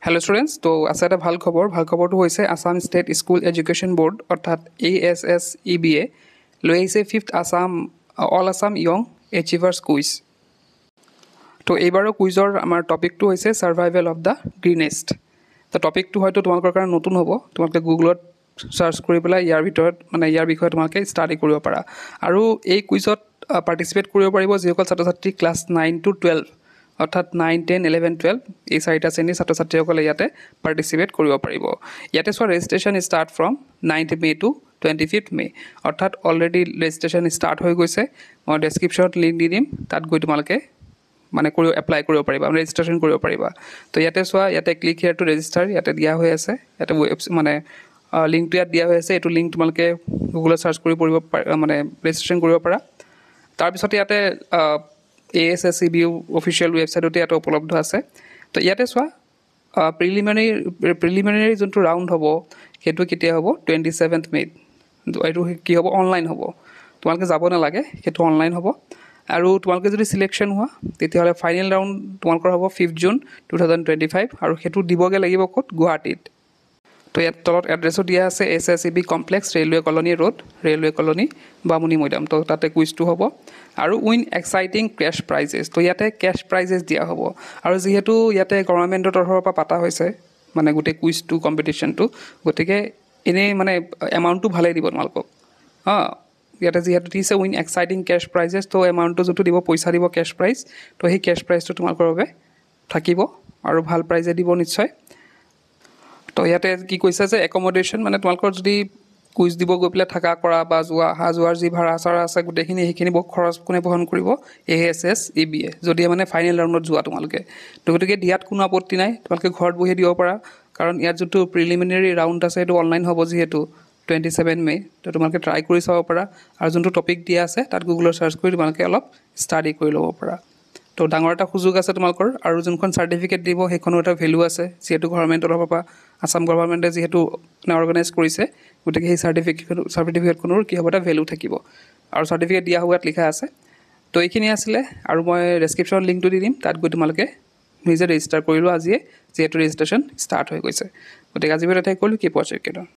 hello students तो আছে এটা ভাল খবৰটো হৈছে Assam state school education board অৰ্থাৎ ASSEBA লৈ আহিছে 5th Assam all Assam young achievers quiz তো এইবাৰৰ কুইজৰ আমাৰ টপিকটো হৈছে সাৰ্ভাইভেল অফ দা গ্ৰীনেষ্ট তো টপিকটো হয়তো তোমালোকৰ কাৰণে নতুন হ'ব তোমালোকে গুগলত সাৰ্চ কৰি পেলাই ইয়াৰ ভিতৰত মানে ইয়াৰ বিষয়ে তোমালোকে ষ্টাডি কৰিব পাৰা আৰু এই কুইজত পাৰ্টিসিপেট কৰিব পাৰিব যিসকল ছাত্ৰ-ছাত্ৰী ক্লাছ 9 to 12 অৰ্থাৎ 9, 10, 11, 12 এই চাৰিটা শ্ৰেণীৰ ছাত্ৰ-ছাত্ৰীসকলে ইয়াতে পাৰ্টিসিপেট কৰিব পাৰিব ইয়াতে সব registration start from 9th May to 25th May অৰ্থাৎ অলৰেডি ৰেজিষ্ট্ৰেচন ষ্টাৰ্ট হৈ গৈছে মই ডেসক্ৰিপচনত লিংক দি দিম তাত গৈ তোমালোকে মানে কৰি এপ্লাই কৰিব পাৰিবা ৰেজিষ্ট্ৰেচন কৰিব পাৰিবা তো ইয়াতে সোৱা ইয়াতে ক্লিক হিয়াৰ টু ৰেজিষ্টাৰ ইয়াতে দিয়া হৈ আছে ইয়াতে মানে লিংকটো ইয়াত দিয়া হৈ আছে এটো লিংক তোমালোকে গুগলত সাৰ্চ কৰি পৰিব মানে ৰেজিষ্ট্ৰেচন কৰিব পাৰা তাৰ পিছত ইয়াতে ASSEBA অফিচিয়েল ৱেবছাইটতে এটা উপলব্ধ আছে তো ইয়াতে সোৱা প্ৰিলিমিনাৰী যোনটো ৰাউণ্ড হ'ব হেতু কেতিয়া হ'ব 27th May এইটো কি হ'ব অনলাইন হ'ব তোমালোকে যাব না লাগে হেতু অনলাইন হ'ব আৰু তোমালোকে যদি সিলেকশন হোৱা তেতিয়াহলে ফাইনাল ৰাউণ্ড তোমালোকৰ হ'ব 5th June 2025 আৰু হেতু দিবগে লাগিব ক'ত গুৱাহাটীত তো ইয়াত তলত এড্ৰেছও দিয়া আছে SSEB complex railway colony road railway colony Bamuni Maidam তো তাতে কুইজটো হ'ব আৰু উইন এক্সাইটিং কেশ প্ৰাইজেছ তো ইয়াতে কেশ প্ৰাইজেছ দিয়া হ'ব আৰু যেহেতু ইয়াতে গভৰ্ণমেণ্টৰ তৰফৰ পৰা পাতা হৈছে মানে গোটে কুইজটো কম্পিটিশনটো গতিকে এনে মানে এমাউণ্টটো ভালে দিব তোমালোকক ইয়াতে যেহেতু দিছে উইন এক্সাইটিং কেশ প্ৰাইজেছ তো এমাউণ্টটো যোনটো দিব পইচা দিব কেশ প্ৰাইজ তো সেই কেশ প্ৰাইজটো তোমালোকৰ বাবে থাকিব আৰু ভাল প্ৰাইজে দিব নিশ্চয় তো ইয়াতে কি কৈছে যে একমোডেশন মানে তোমালোকৰ যদি কুইজ দিব গৈ পেলাই থাকা কৰা বা যোৱাৰ যি ভাড়া চাৰা আছে গোটেখিনি সেইখিনি বহু খৰচ কোনে বহন কৰিব ASSEBA যদি মানে ফাইনেল ৰাউণ্ডত যোৱা তোমালোকে তো গতিকে দিয়াত কোনো আপত্তি নাই তোমালোকে ঘৰত বহি দিব পাৰা কাৰণ ইয়াত যোনটো প্ৰিলিমিনাৰী ৰাউণ্ড আছে সেইটো অনলাইন হ'ব যিহেতু 27 May তো তোমালোকে ট্ৰাই কৰি চাব পাৰা আৰু যোনটো টপিক দিয়া আছে তাত গুগলত সাৰ্চ কৰি তোমালোকে অলপ ষ্টাডি কৰি ল'ব পাৰা তো ডাঙৰ এটা সুযোগ আছে তোমালোকৰ আৰু যোনখন সাৰ্টিফিকেট দিব সেইখনৰ এটা ভ্যালু আছে যেহেতু গভৰ্ণমেণ্টৰ তৰফৰ পৰা আসাম গভৰ্ণমেণ্টে যেহেতু অৰ্গানাইজ কৰিছে গতিকে সেই সাৰ্টিফিকেটখনৰ কি হ'ব এটা ভ্যালু থাকিব আৰু সাৰ্টিফিকেট দিয়া হোৱাত লিখা আছে তো এইখিনি আছিলে আৰু মই ডেসক্ৰিপচন লিংকটো দি দিম তাত গৈ তোমালোকে নিজে ৰেজিষ্টাৰ কৰি লোৱা আজিয়ে যেহেতু ৰেজিষ্ট্ৰেচন ষ্টাৰ্ট হৈ গৈছে গতিকে আজি ভিডিঅ'তে কৰিলোঁ কি পঢ়িছে